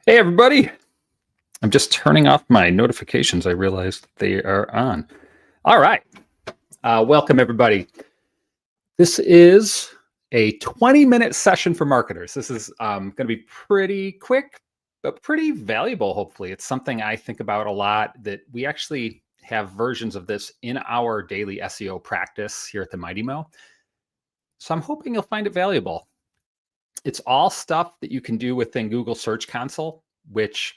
Hey, everybody. I'm just turning off my notifications. I realized they are on. All right. Welcome, everybody. This is a 20-minute session for marketers. This is going to be pretty quick, but pretty valuable, hopefully. It's something I think about a lot that we actually have versions of this in our daily SEO practice here at the Mighty Mo. So I'm hoping you'll find it valuable. It's all stuff that you can do within Google Search Console, which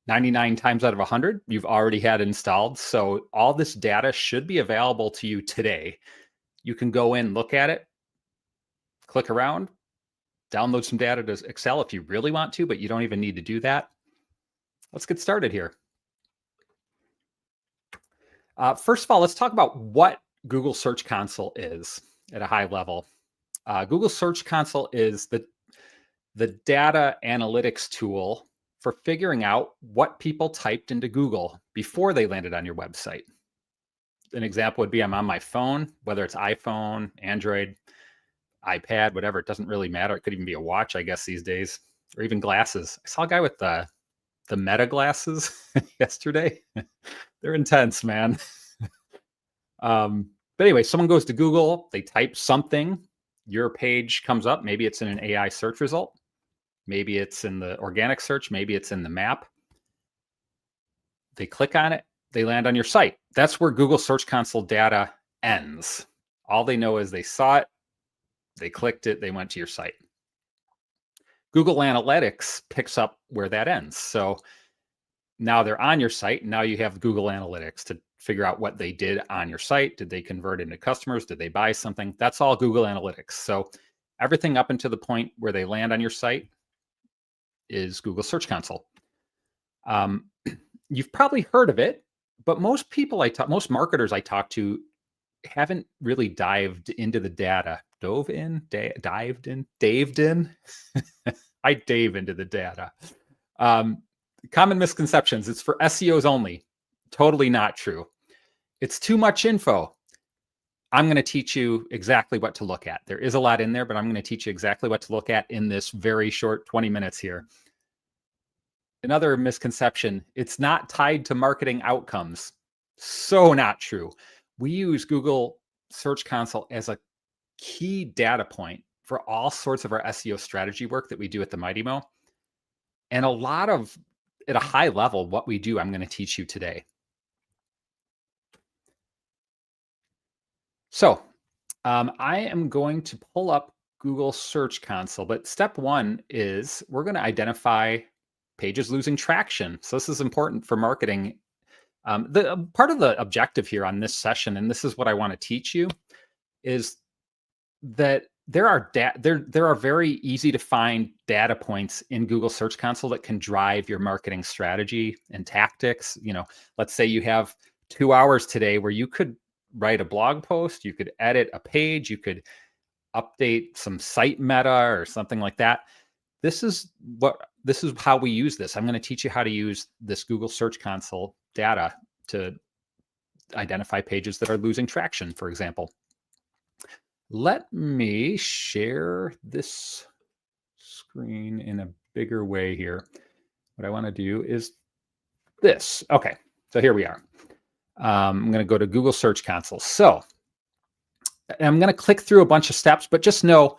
99 times out of 100, you've already had installed. So all this data should be available to you today. You can go in, look at it, click around, download some data to Excel if you really want to, but you don't even need to do that. Let's get started here. First of all, let's talk about what Google Search Console is at a high level. Google Search Console is the data analytics tool for figuring out what people typed into Google before they landed on your website. An example would be I'm on my phone, whether it's iPhone, Android, iPad, whatever, it doesn't really matter. It could even be a watch, I guess, these days, or even glasses. I saw a guy with the Meta glasses yesterday. They're intense, man. But anyway, someone goes to Google, they type something, your page comes up. Maybe it's in an AI search result. Maybe it's in the organic search. Maybe it's in the map. They click on it. They land on your site. That's where Google Search Console data ends. All they know is they saw it, they clicked it, they went to your site. Google Analytics picks up where that ends. So now they're on your site. Now you have Google Analytics to figure out what they did on your site. Did they convert into customers? Did they buy something? That's all Google Analytics. So everything up until the point where they land on your site is Google Search Console. You've probably heard of it, but most marketers I talk to haven't really dived into the data. Dived in. I dave into the data. Common misconceptions. It's for SEOs only. Totally not true. It's too much info. I'm going to teach you exactly what to look at. There is a lot in there, but I'm going to teach you exactly what to look at in this very short 20 minutes here. Another misconception, it's not tied to marketing outcomes. So not true. We use Google Search Console as a key data point for all sorts of our SEO strategy work that we do at the Mighty Mo. And a lot of, at a high level, what we do, I'm going to teach you today. So I am going to pull up Google Search Console, but step one is we're going to identify pages losing traction. So this is important for marketing. The part of the objective here on this session, and this is what I want to teach you, is that there are very easy to find data points in Google Search Console that can drive your marketing strategy and tactics. You know, let's say you have 2 hours today where you could write a blog post, you could edit a page, you could update some site meta or something like that. This is how we use this. I'm going to teach you how to use this Google Search Console data to identify pages that are losing traction, for example. Let me share this screen in a bigger way here. What I want to do is this. Okay, so here we are. I'm going to go to Google Search Console. So I'm going to click through a bunch of steps, but just know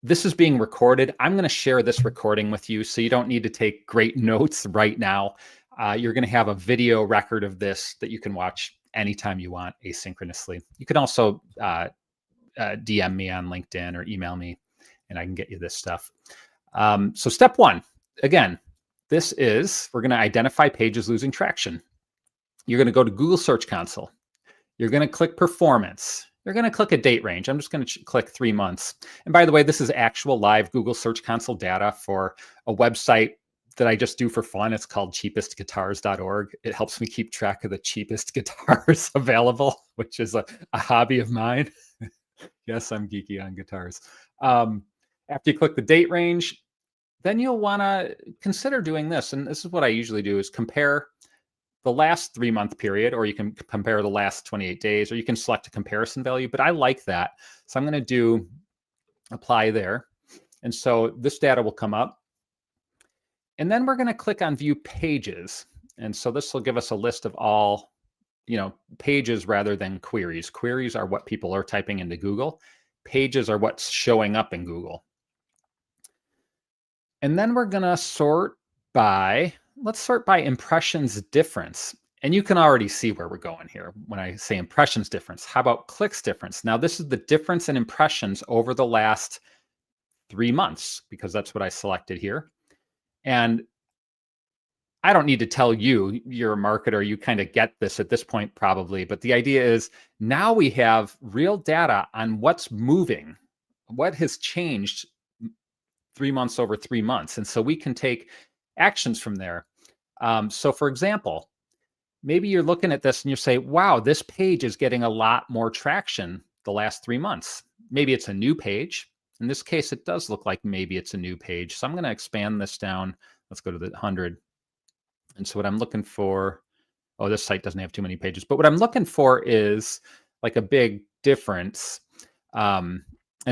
this is being recorded. I'm going to share this recording with you, so you don't need to take great notes right now. You're going to have a video record of this that you can watch anytime you want asynchronously. You can also DM me on LinkedIn or email me, and I can get you this stuff. So step one, again, we're going to identify pages losing traction. You're going to go to Google Search Console. You're going to click performance. You're going to click a date range. I'm just going to click 3 months. And by the way, this is actual live Google Search Console data for a website that I just do for fun. It's called cheapestguitars.org. It helps me keep track of the cheapest guitars available, which is a hobby of mine. Yes, I'm geeky on guitars. After you click the date range, then you'll want to consider doing this. And this is what I usually do, is compare the last 3-month period, or you can compare the last 28 days, or you can select a comparison value, but I like that. So I'm going to do apply there. And so this data will come up. And then we're going to click on View Pages. And so this will give us a list of all, pages rather than queries. Queries are what people are typing into Google. Pages are what's showing up in Google. And then we're going to sort by, let's sort by impressions difference. And you can already see where we're going here when I say impressions difference. How about clicks difference? Now, this is the difference in impressions over the last 3 months, because that's what I selected here. And I don't need to tell you, you're a marketer, you kind of get this at this point probably, but the idea is now we have real data on what's moving, what has changed 3 months over 3 months. And so we can take actions from there. So for example, maybe you're looking at this and you say, wow, this page is getting a lot more traction the last 3 months. Maybe it's a new page. In this case, it does look like maybe it's a new page. So I'm going to expand this down. Let's go to the 100. And so what I'm looking for, oh, this site doesn't have too many pages, but what I'm looking for is like a big difference. And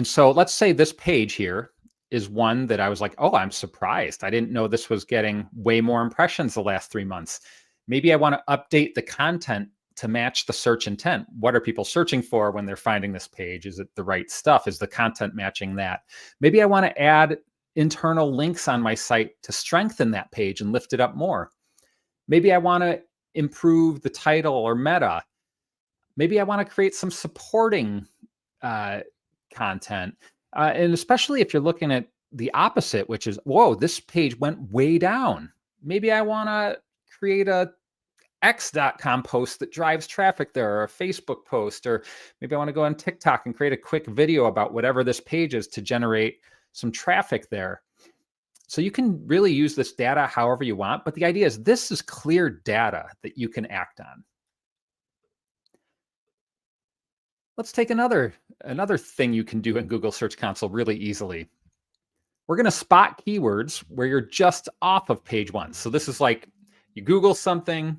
so let's say this page here is one that I was like, oh, I'm surprised. I didn't know this was getting way more impressions the last 3 months. Maybe I want to update the content to match the search intent. What are people searching for when they're finding this page? Is it the right stuff? Is the content matching that? Maybe I want to add internal links on my site to strengthen that page and lift it up more. Maybe I want to improve the title or meta. Maybe I want to create some supporting content. And especially if you're looking at the opposite, which is, whoa, this page went way down. Maybe I want to create a x.com post that drives traffic there, or a Facebook post, or maybe I want to go on TikTok and create a quick video about whatever this page is to generate some traffic there. So you can really use this data however you want, but the idea is this is clear data that you can act on. Let's take another thing you can do in Google Search Console really easily. We're going to spot keywords where you're just off of page one. So this is like you Google something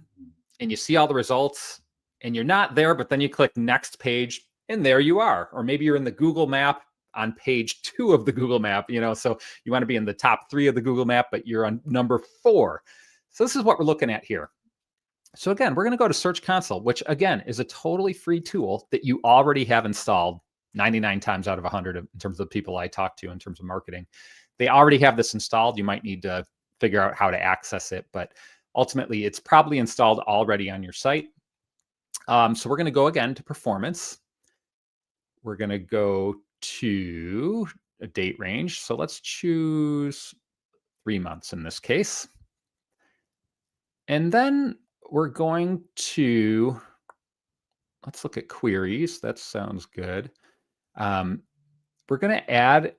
and you see all the results and you're not there, but then you click next page and there you are. Or maybe you're in the Google map on page 2 of the Google map, so you want to be in the top 3 of the Google map, but you're on number 4. So this is what we're looking at here. So again, we're going to go to Search Console, which again is a totally free tool that you already have installed 99 times out of 100 in terms of the people I talk to in terms of marketing. They already have this installed. You might need to figure out how to access it, but ultimately it's probably installed already on your site. So we're going to go again to performance. We're going to go to a date range. So let's choose 3 months in this case. And then we're going to, let's look at queries. That sounds good. We're going to add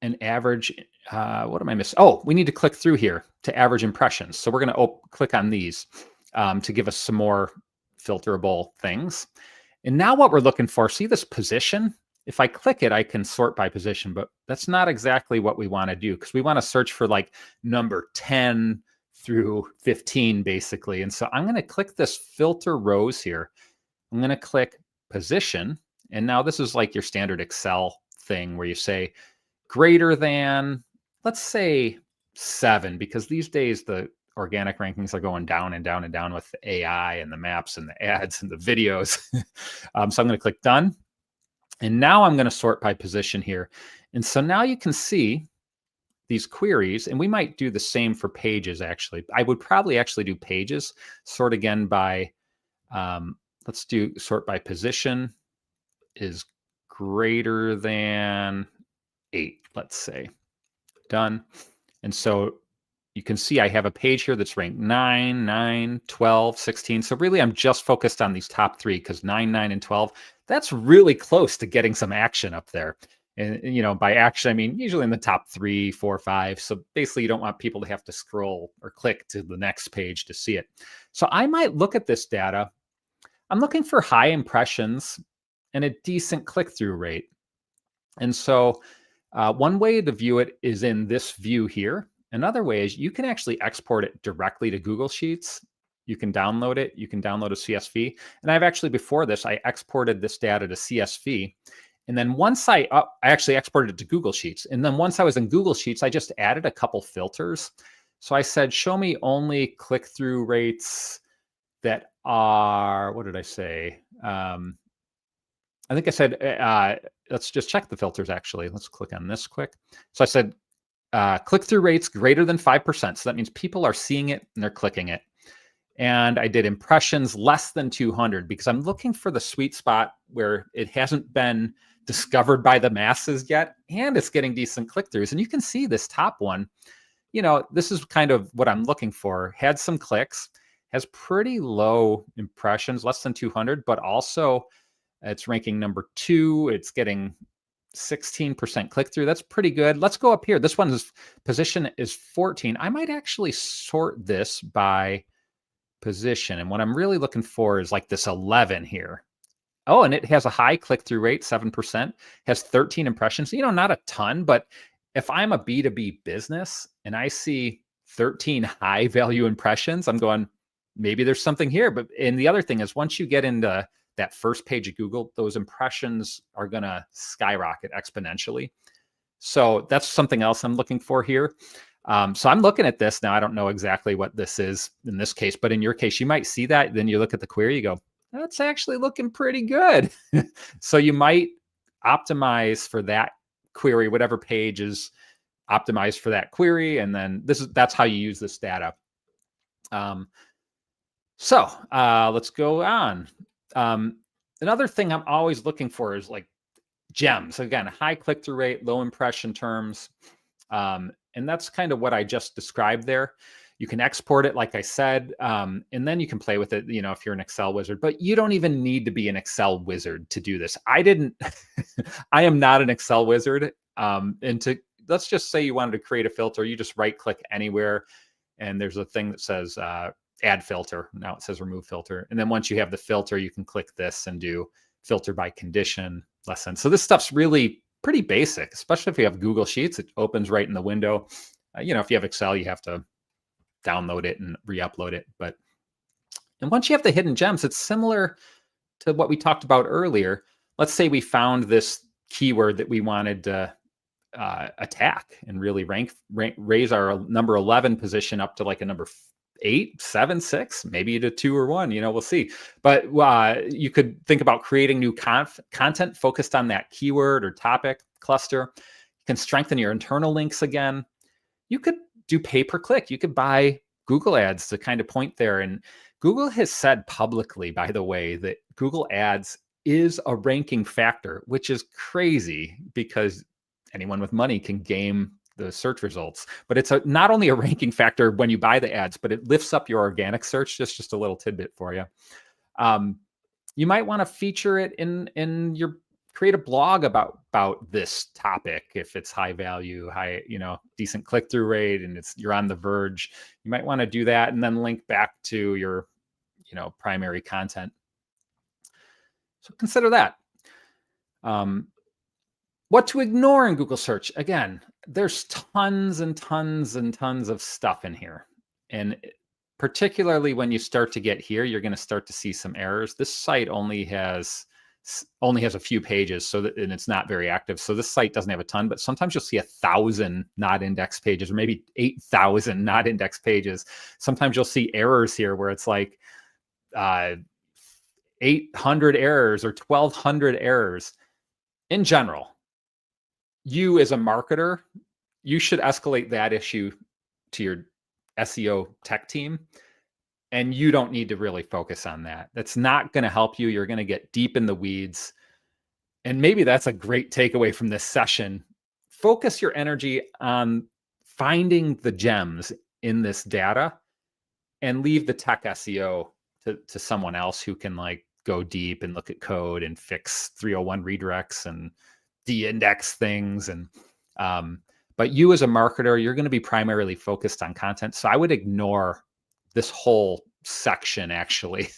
an average, what am I missing? Oh, we need to click through here to average impressions. So we're going to click on these to give us some more filterable things. And now what we're looking for, see this position? If I click it, I can sort by position, but that's not exactly what we want to do because we want to search for like number 10 through 15 basically. And so I'm going to click this filter rows here. I'm going to click position. And now this is like your standard Excel thing where you say greater than, let's say 7, because these days the organic rankings are going down and down and down with the AI and the maps and the ads and the videos. So I'm going to click done. And now I'm going to sort by position here. And so now you can see these queries, and we might do the same for pages actually. I would probably actually do pages, sort again by, let's do sort by position is greater than 8, let's say. Done. And so you can see I have a page here that's ranked 9, 9, 12, 16. So really I'm just focused on these top 3 because 9, 9, and 12, that's really close to getting some action up there. And by action, I mean, usually in the top 3, 4, 5. So basically you don't want people to have to scroll or click to the next page to see it. So I might look at this data. I'm looking for high impressions and a decent click-through rate. And so one way to view it is in this view here. Another way is you can actually export it directly to Google Sheets. You can download it. You can download a CSV. And I've actually, before this, I exported this data to CSV. And then once I actually exported it to Google Sheets. And then once I was in Google Sheets, I just added a couple filters. So I said, show me only click-through rates that are, what did I say? I think I said, let's just check the filters actually. Let's click on this quick. So I said, click-through rates greater than 5%. So that means people are seeing it and they're clicking it. And I did impressions less than 200 because I'm looking for the sweet spot where it hasn't been discovered by the masses yet, and it's getting decent click-throughs. And you can see this top one, this is kind of what I'm looking for. Had some clicks, has pretty low impressions, less than 200, but also it's ranking number 2. It's getting 16% click-through. That's pretty good. Let's go up here. This one's position is 14. I might actually sort this by position. And what I'm really looking for is like this 11 here. Oh, and it has a high click-through rate, 7%, has 13 impressions. Not a ton, but if I'm a B2B business and I see 13 high value impressions, I'm going, maybe there's something here. And the other thing is, once you get into that first page of Google, those impressions are going to skyrocket exponentially. So that's something else I'm looking for here. So I'm looking at this now. I don't know exactly what this is in this case, but in your case, you might see that. Then you look at the query, you go, that's actually looking pretty good. So you might optimize for that query, whatever page is optimized for that query. And then that's how you use this data. So let's go on. Another thing I'm always looking for is like gems. Again, high click-through rate, low impression terms. And that's kind of what I just described there. You can export it, like I said, and then you can play with it, if you're an Excel wizard. But you don't even need to be an Excel wizard to do this. I am not an Excel wizard. Let's just say you wanted to create a filter, you just right-click anywhere, and there's a thing that says add filter. Now it says remove filter. And then once you have the filter, you can click this and do filter by condition, lesson. So this stuff's really pretty basic, especially if you have Google Sheets. It opens right in the window. If you have Excel, you have to download it and re-upload it. And once you have the hidden gems, it's similar to what we talked about earlier. Let's say we found this keyword that we wanted to attack and really raise our number 11 position up to like a number 8, 7, 6, maybe to 2 or 1, we'll see. But you could think about creating new content focused on that keyword or topic cluster. You can strengthen your internal links again. You could do pay-per-click. You could buy Google ads to kind of point there. And Google has said publicly, by the way, that Google ads is a ranking factor, which is crazy because anyone with money can game the search results. But it's not only a ranking factor when you buy the ads, but it lifts up your organic search. Just a little tidbit for you. You might want to feature it in your create a blog about this topic if it's high value, decent click-through rate, and you're on the verge. You might want to do that and then link back to your primary content. So consider that. What to ignore in Google search. Again, there's tons and tons and tons of stuff in here. And particularly when you start to get here, you're going to start to see some errors. This site only has a few pages, and it's not very active. So this site doesn't have a ton, but sometimes you'll see 1,000 not indexed pages, or maybe 8,000 not indexed pages. Sometimes you'll see errors here where it's like 800 errors or 1,200 errors. In general, you as a marketer, you should escalate that issue to your SEO tech team. And you don't need to really focus on that. That's not going to help you. You're going to get deep in the weeds. And maybe that's a great takeaway from this session. Focus your energy on finding the gems in this data and leave the tech SEO to someone else who can go deep and look at code and fix 301 redirects and de-index things. But you as a marketer, you're going to be primarily focused on content. So I would ignore this whole section actually,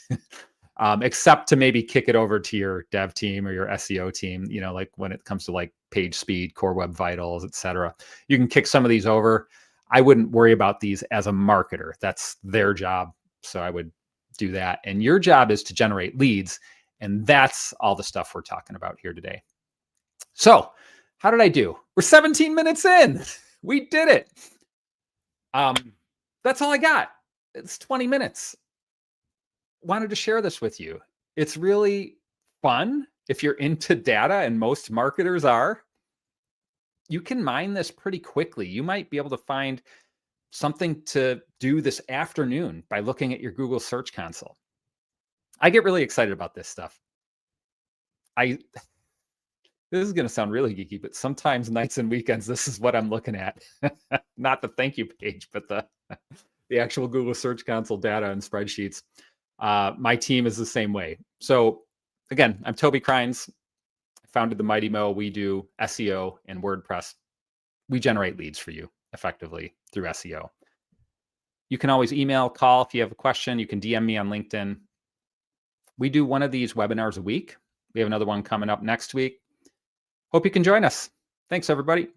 except to maybe kick it over to your dev team or your SEO team, like when it comes to page speed, core web vitals, etc. You can kick some of these over. I wouldn't worry about these as a marketer. That's their job. So I would do that. And your job is to generate leads. And that's all the stuff we're talking about here today. So how did I do? We're 17 minutes in. We did it. That's all I got. It's 20 minutes. Wanted to share this with you. It's really fun. If you're into data, and most marketers are, you can mine this pretty quickly. You might be able to find something to do this afternoon by looking at your Google Search Console. I get really excited about this stuff. This is going to sound really geeky, but sometimes nights and weekends, this is what I'm looking at. Not the thank you page, but the actual Google Search Console data and spreadsheets. My team is the same way. So again, I'm Toby Crines. I founded the Mighty Mo. We do SEO and WordPress. We generate leads for you effectively through SEO. You can always email, call if you have a question. You can DM me on LinkedIn. We do one of these webinars a week. We have another one coming up next week. Hope you can join us. Thanks, everybody.